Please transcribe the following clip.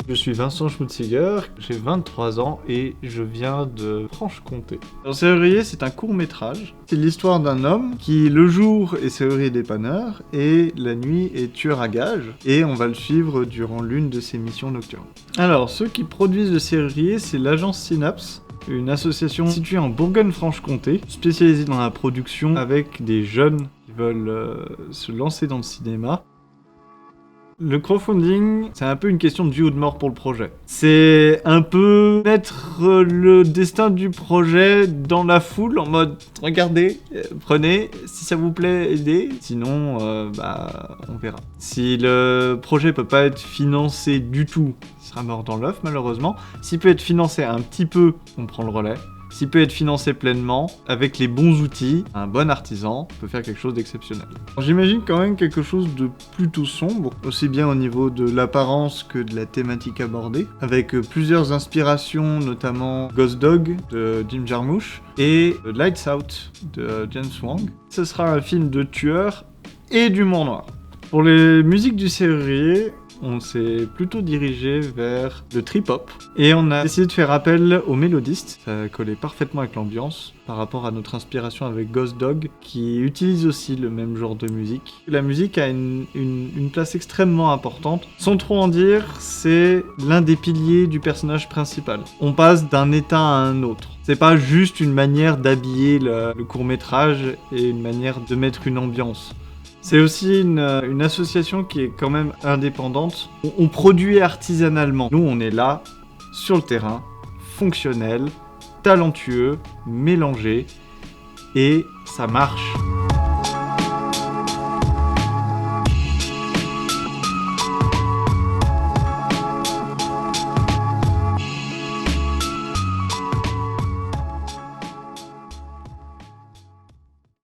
Je suis Vincent Schmutziger, j'ai 23 ans et je viens de Franche-Comté. Alors, Serrurier, c'est un court-métrage. C'est l'histoire d'un homme qui, le jour, est serrurier dépanneur et la nuit est tueur à gages. Et on va le suivre durant l'une de ses missions nocturnes. Alors, ceux qui produisent le Serrurier, c'est l'agence Synapse, une association située en Bourgogne-Franche-Comté, spécialisée dans la production avec des jeunes qui veulent se lancer dans le cinéma. Le crowdfunding, c'est un peu une question de vie ou de mort pour le projet. C'est un peu mettre le destin du projet dans la foule, en mode « Regardez, prenez, si ça vous plaît, aidez. Sinon, on verra. » Si le projet peut pas être financé du tout, il sera mort dans l'œuf malheureusement. S'il peut être financé un petit peu, on prend le relais. S'il peut être financé pleinement, avec les bons outils, un bon artisan peut faire quelque chose d'exceptionnel. J'imagine quand même quelque chose de plutôt sombre, aussi bien au niveau de l'apparence que de la thématique abordée, avec plusieurs inspirations, notamment Ghost Dog de Jim Jarmusch et Lights Out de James Wong. Ce sera un film de tueur et d'humour noir. Pour les musiques du Serrurier, on s'est plutôt dirigé vers le trip-hop et on a essayé de faire appel aux mélodistes. Ça collait parfaitement avec l'ambiance par rapport à notre inspiration avec Ghost Dog qui utilise aussi le même genre de musique. La musique a une place extrêmement importante. Sans trop en dire, c'est l'un des piliers du personnage principal. On passe d'un état à un autre. C'est pas juste une manière d'habiller le court-métrage et une manière de mettre une ambiance. C'est aussi une association qui est quand même indépendante. On produit artisanalement. Nous, on est là, sur le terrain, fonctionnel, talentueux, mélangé, et ça marche.